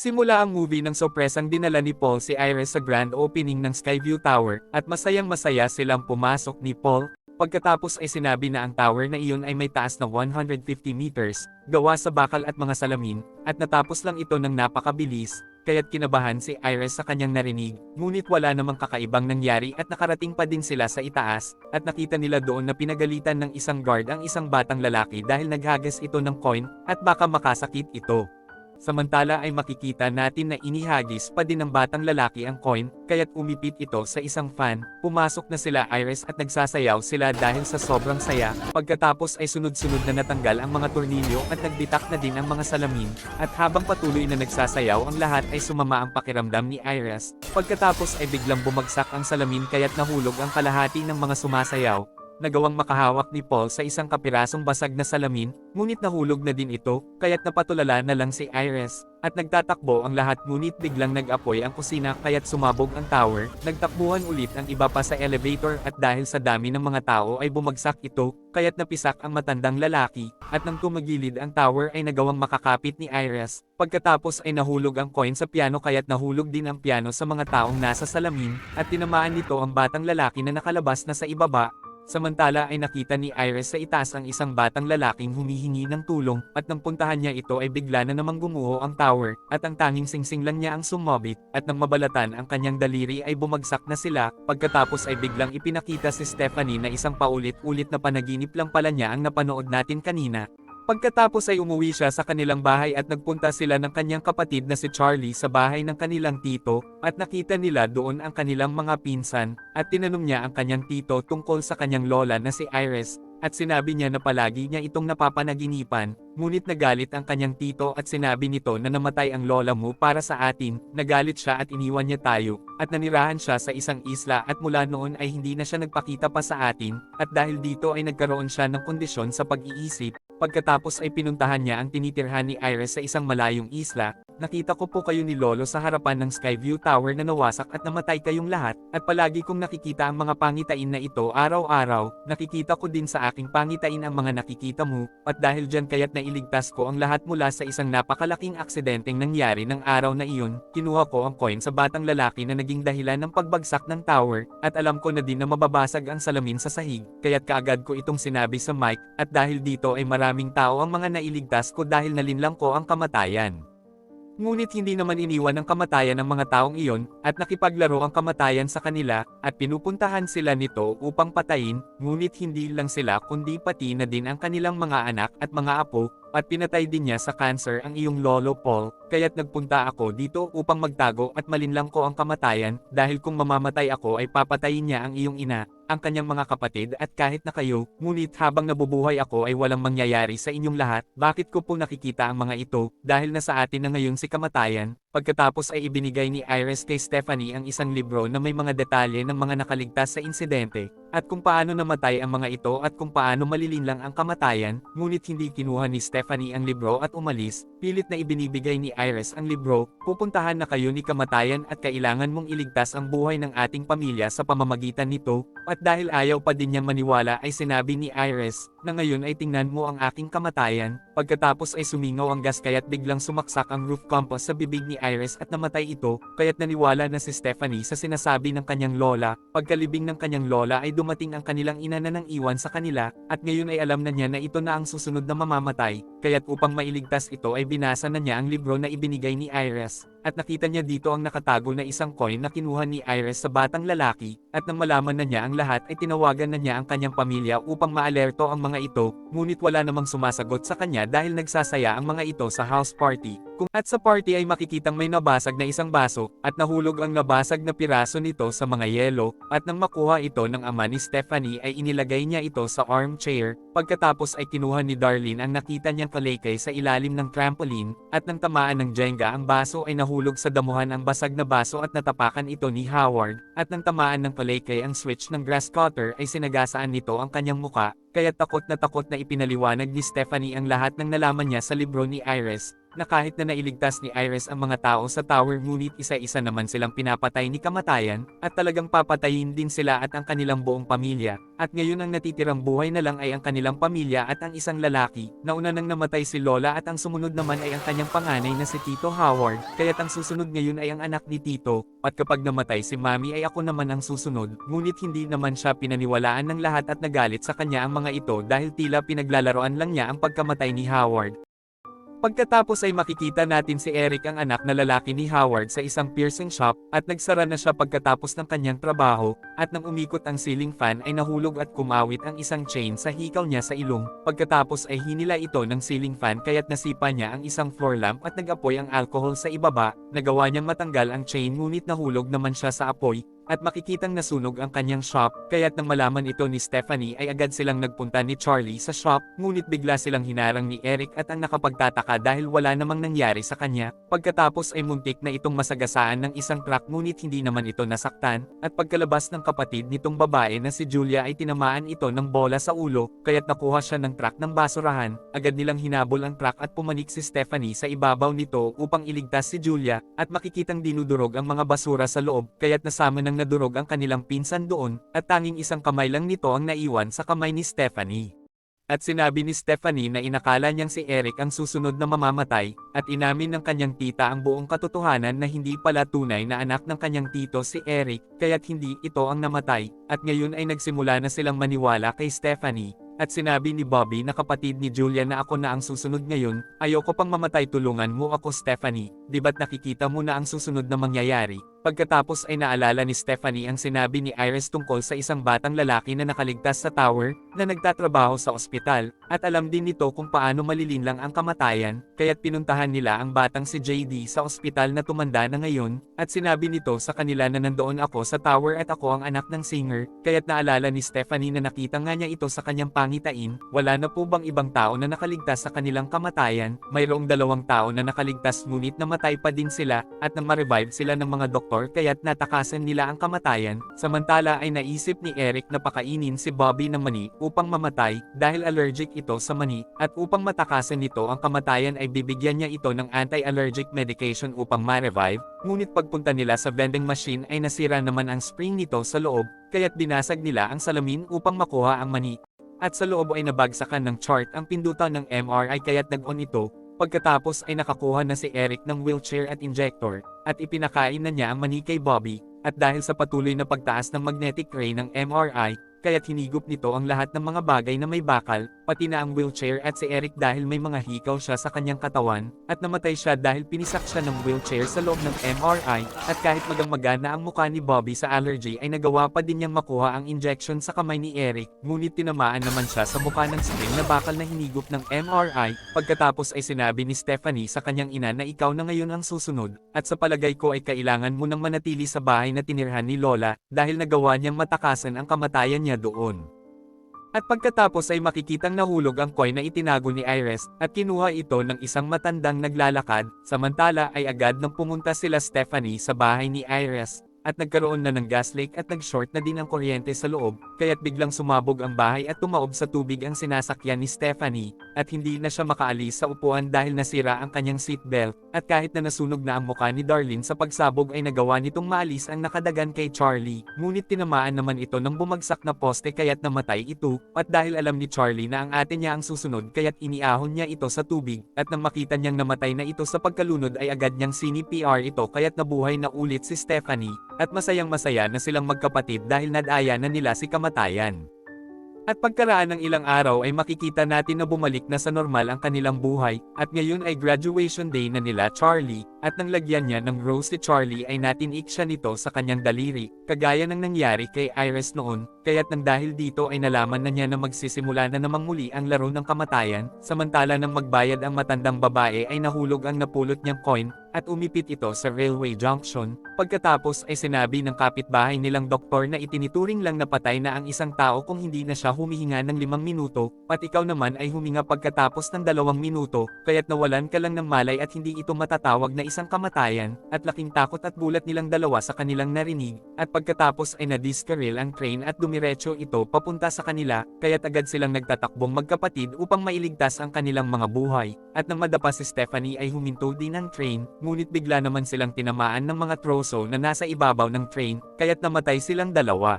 Nagsimula ang movie ng sorpresang dinala ni Paul si Iris sa grand opening ng Skyview Tower, at masayang-masaya silang pumasok ni Paul. Pagkatapos ay sinabi na ang tower na iyon ay may taas na 150 meters, gawa sa bakal at mga salamin, at natapos lang ito ng napakabilis, kaya't kinabahan si Iris sa kanyang narinig, ngunit wala namang kakaibang nangyari at nakarating pa din sila sa itaas, at nakita nila doon na pinagalitan ng isang guard ang isang batang lalaki dahil naghagas ito ng coin, at baka makasakit ito. Samantala ay makikita natin na inihagis pa din ng batang lalaki ang coin, kaya't umipit ito sa isang fan. Pumasok na sila Iris at nagsasayaw sila dahil sa sobrang saya. Pagkatapos ay sunod-sunod na natanggal ang mga tornilyo at nagbitak na din ang mga salamin, at habang patuloy na nagsasayaw ang lahat ay sumama ang pakiramdam ni Iris. Pagkatapos ay biglang bumagsak ang salamin kaya't nahulog ang kalahati ng mga sumasayaw. Nagawang makahawak ni Paul sa isang kapirasong basag na salamin, ngunit nahulog na din ito, kaya't napatulala na lang si Iris. At nagtatakbo ang lahat ngunit biglang nag-apoy ang kusina kaya't sumabog ang tower. Nagtakbuhan ulit ang iba pa sa elevator at dahil sa dami ng mga tao ay bumagsak ito, kaya't napisak ang matandang lalaki, at nang tumagilid ang tower ay nagawang makakapit ni Iris. Pagkatapos ay nahulog ang coin sa piano kaya't nahulog din ang piano sa mga taong nasa salamin, at tinamaan nito ang batang lalaki na nakalabas na sa ibaba. Samantala ay nakita ni Iris sa itaas ang isang batang lalaking humihingi ng tulong, at nang puntahan niya ito ay bigla na namang gumuho ang tower, at ang tanging singsing lang niya ang sumobit, at nang mabalatan ang kanyang daliri ay bumagsak na sila. Pagkatapos ay biglang ipinakita si Stephanie na isang paulit-ulit na panaginip lang pala niya ang napanood natin kanina. Pagkatapos ay umuwi siya sa kanilang bahay at nagpunta sila ng kanyang kapatid na si Charlie sa bahay ng kanilang tito, at nakita nila doon ang kanilang mga pinsan, at tinanong niya ang kanyang tito tungkol sa kanyang lola na si Iris, at sinabi niya na palagi niya itong napapanaginipan, ngunit nagalit ang kanyang tito at sinabi nito na namatay ang lola mo para sa atin. Nagalit siya at iniwan niya tayo, at nanirahan siya sa isang isla at mula noon ay hindi na siya nagpakita pa sa atin, at dahil dito ay nagkaroon siya ng kondisyon sa pag-iisip. Pagkatapos ay pinuntahan niya ang tinitirhan ni Iris sa isang malayong isla. Nakita ko po kayo ni Lolo sa harapan ng Skyview Tower na nawasak at namatay kayong lahat, at palagi kong nakikita ang mga pangitain na ito araw-araw. Nakikita ko din sa aking pangitain ang mga nakikita mo, at dahil dyan kaya't nailigtas ko ang lahat mula sa isang napakalaking aksidenteng nangyari ng araw na iyon. Kinuha ko ang coin sa batang lalaki na naging dahilan ng pagbagsak ng tower, at alam ko na din na mababasag ang salamin sa sahig, kaya't kaagad ko itong sinabi sa mic, at dahil dito ay maraming tao ang mga nailigtas ko dahil nalinlang ko ang kamatayan. Ngunit hindi naman iniwan ng kamatayan ng mga taong iyon, at nakipaglaro ang kamatayan sa kanila, at pinupuntahan sila nito upang patayin, ngunit hindi lang sila kundi pati na din ang kanilang mga anak at mga apo, at pinatay din niya sa cancer ang iyong lolo Paul, kaya't nagpunta ako dito upang magtago at malinlang ko ang kamatayan, dahil kung mamamatay ako ay papatayin niya ang iyong ina, ang kanyang mga kapatid at kahit na kayo, ngunit habang nabubuhay ako ay walang mangyayari sa inyong lahat. Bakit ko po nakikita ang mga ito, dahil nasa atin na ngayon si kamatayan? Pagkatapos ay ibinigay ni Iris kay Stephanie ang isang libro na may mga detalye ng mga nakaligtas sa insidente, at kung paano namatay ang mga ito at kung paano malilinlang ang kamatayan, ngunit hindi kinuha ni Stephanie ang libro at umalis. Pilit na ibinibigay ni Iris ang libro. Pupuntahan na kayo ni kamatayan at kailangan mong iligtas ang buhay ng ating pamilya sa pamamagitan nito, at dahil ayaw pa din niyang maniwala ay sinabi ni Iris, na ngayon ay tingnan mo ang aking kamatayan. Pagkatapos ay sumingaw ang gas kaya't biglang sumaksak ang roof compass sa bibig ni Iris at namatay ito, kaya't naniwala na si Stephanie sa sinasabi ng kanyang lola. Pagkalibing ng kanyang lola ay dumating ang kanilang ina na nang iwan sa kanila, at ngayon ay alam na niya na ito na ang susunod na mamamatay, kaya't upang mailigtas ito ay binasa na niya ang libro na ibinigay ni Iris, at nakita niya dito ang nakatago na isang coin na kinuha ni Iris sa batang lalaki, at nang malaman na niya ang lahat ay tinawagan na niya ang kanyang pamilya upang maalerto ang mga ito, ngunit wala namang sumasagot sa kanya dahil nagsasaya ang mga ito sa house party. At sa party ay makikitang may nabasag na isang baso, at nahulog ang nabasag na piraso nito sa mga yelo, at nang makuha ito ng ama ni Stephanie ay inilagay niya ito sa armchair. Pagkatapos ay kinuha ni Darlene ang nakita niyang kalekay sa ilalim ng trampoline, at nang tamaan ng Jenga ang baso ay nahulog sa damuhan ang basag na baso at natapakan ito ni Howard, at nang tamaan ng kalekay ang switch ng grass cutter ay sinagasaan nito ang kanyang muka. Kaya takot na ipinaliwanag ni Stephanie ang lahat ng nalaman niya sa libro ni Iris. na kahit na nailigtas ni Iris ang mga tao sa tower ngunit isa-isa naman silang pinapatay ni kamatayan, at talagang papatayin din sila at ang kanilang buong pamilya. At ngayon ang natitirang buhay na lang ay ang kanilang pamilya at ang isang lalaki. Nauna nang namatay si Lola at ang sumunod naman ay ang kanyang panganay na si Tito Howard, kaya't ang susunod ngayon ay ang anak ni Tito, at kapag namatay si Mami ay ako naman ang susunod. Ngunit hindi naman siya pinaniwalaan ng lahat at nagalit sa kanya ang mga ito dahil tila pinaglalaroan lang niya ang pagkamatay ni Howard. Pagkatapos ay makikita natin si Eric ang anak na lalaki ni Howard sa isang piercing shop, at nagsara na siya pagkatapos ng kanyang trabaho, at nang umikot ang ceiling fan ay nahulog at kumawit ang isang chain sa hikaw niya sa ilong. Pagkatapos ay hinila ito ng ceiling fan kaya't nasipa niya ang isang floor lamp at nag-apoy ang alcohol sa ibaba. Nagawa niyang matanggal ang chain ngunit nahulog naman siya sa apoy, at makikitang nasunog ang kanyang shop, kaya't nang malaman ito ni Stephanie ay agad silang nagpunta ni Charlie sa shop, ngunit bigla silang hinarang ni Eric at ang nakapagtataka dahil wala namang nangyari sa kanya. Pagkatapos ay muntik na itong masagasaan ng isang truck ngunit hindi naman ito nasaktan, at pagkalabas ng kapatid nitong babae na si Julia ay tinamaan ito ng bola sa ulo, kaya't nakuha siya ng truck ng basurahan. Agad nilang hinabol ang truck at pumanik si Stephanie sa ibabaw nito upang iligtas si Julia, at makikitang dinudurog ang mga basura sa loob, kaya't nasama ng nadurog ang kanilang pinsan doon, at tanging isang kamay lang nito ang naiwan sa kamay ni Stephanie. At sinabi ni Stephanie na inakala niyang si Eric ang susunod na mamamatay, at inamin ng kanyang tita ang buong katotohanan na hindi pala tunay na anak ng kanyang tito si Eric, kaya't hindi ito ang namatay, at ngayon ay nagsimula na silang maniwala kay Stephanie. At sinabi ni Bobby na kapatid ni Julia na ako na ang susunod ngayon, ayoko pang mamatay, tulungan mo ako Stephanie, di ba't nakikita mo na ang susunod na mangyayari? Pagkatapos ay naalala ni Stephanie ang sinabi ni Iris tungkol sa isang batang lalaki na nakaligtas sa tower, na nagtatrabaho sa ospital, at alam din nito kung paano malilinlang ang kamatayan, kaya't pinuntahan nila ang batang si JD sa ospital na tumanda na ngayon, at sinabi nito sa kanila na nandoon ako sa tower at ako ang anak ng singer, kaya't naalala ni Stephanie na nakita nga niya ito sa kanyang pangitain. Wala na po bang ibang tao na nakaligtas sa kanilang kamatayan? Mayroong 2 tao na nakaligtas ngunit namatay pa din sila, at nang ma-revive sila ng mga doktor kaya't natakasan nila ang kamatayan. Samantala ay naisip ni Eric na pakainin si Bobby ng mani upang mamatay dahil allergic ito sa mani, at upang matakasan nito ang kamatayan ay bibigyan niya ito ng anti-allergic medication upang ma-revive. Ngunit pagpunta nila sa vending machine ay nasira naman ang spring nito sa loob, kaya't binasag nila ang salamin upang makuha ang mani. At sa loob ay nabagsakan ng chart ang pindutan ng MRI kaya't nag-on ito. Pagkatapos ay nakakuha na si Eric ng wheelchair at injector, at ipinakain na niya ang mani kay Bobby, at dahil sa patuloy na pagtaas ng magnetic ray ng MRI, kaya't hinigop nito ang lahat ng mga bagay na may bakal, pati na ang wheelchair at si Eric dahil may mga hikaw siya sa kanyang katawan, at namatay siya dahil pinisak siya ng wheelchair sa loob ng MRI, at kahit magang-maga na ang mukha ni Bobby sa allergy ay nagawa pa din niyang makuha ang injection sa kamay ni Eric, ngunit tinamaan naman siya sa mukha ng spring na bakal na hinigop ng MRI. Pagkatapos ay sinabi ni Stephanie sa kanyang ina na ikaw na ngayon ang susunod, at sa palagay ko ay kailangan mo nang manatili sa bahay na tinirhan ni Lola, dahil nagawa niyang matakasan ang kamatayan niya doon. At pagkatapos ay makikitang nahulog ang coin na itinago ni Iris, at kinuha ito ng isang matandang naglalakad. Samantala ay agad nang pumunta sila Stephanie sa bahay ni Iris, at nagkaroon na ng gas leak at nag-short na din ang kuryente sa loob, kaya't biglang sumabog ang bahay at tumaob sa tubig ang sinasakyan ni Stephanie, at hindi na siya makaalis sa upuan dahil nasira ang kanyang seatbelt, at kahit na nasunog na ang mukha ni Darlene sa pagsabog ay nagawa nitong maalis ang nakadagan kay Charlie, ngunit tinamaan naman ito ng bumagsak na poste kaya't namatay ito, at dahil alam ni Charlie na ang ate niya ang susunod kaya't iniahon niya ito sa tubig, at nang makita niyang namatay na ito sa pagkalunod ay agad niyang CPR ito kaya't nabuhay na ulit si Stephanie. At masayang-masaya na silang magkapatid dahil nadaya na nila si kamatayan. At pagkaraan ng ilang araw ay makikita natin na bumalik na sa normal ang kanilang buhay, at ngayon ay graduation day na nila Charlie, at nang lagyan niya ng rose si Charlie ay natinik siya nito sa kanyang daliri, kagaya ng nangyari kay Iris noon, kaya't nang dahil dito ay nalaman na niya na magsisimula na namang muli ang laro ng kamatayan. Samantala nang magbayad ang matandang babae ay nahulog ang napulot niyang coin, at umipit ito sa railway junction. Pagkatapos ay sinabi ng kapitbahay nilang doktor na itinituring lang na patay na ang isang tao kung hindi na siya humihinga ng 5 minuto, at ikaw naman ay huminga pagkatapos ng 2 minuto, kaya't nawalan ka lang ng malay at hindi ito matatawag na isang kamatayan, at laking takot at gulat nilang dalawa sa kanilang narinig, at pagkatapos ay nadiskaril ang train at dumiretso ito papunta sa kanila, kaya't agad silang nagtatakbong magkapatid upang mailigtas ang kanilang mga buhay, at nang madapa si Stephanie ay huminto din ang train, ngunit bigla naman silang tinamaan ng mga troso na nasa ibabaw ng train, kaya't namatay silang dalawa.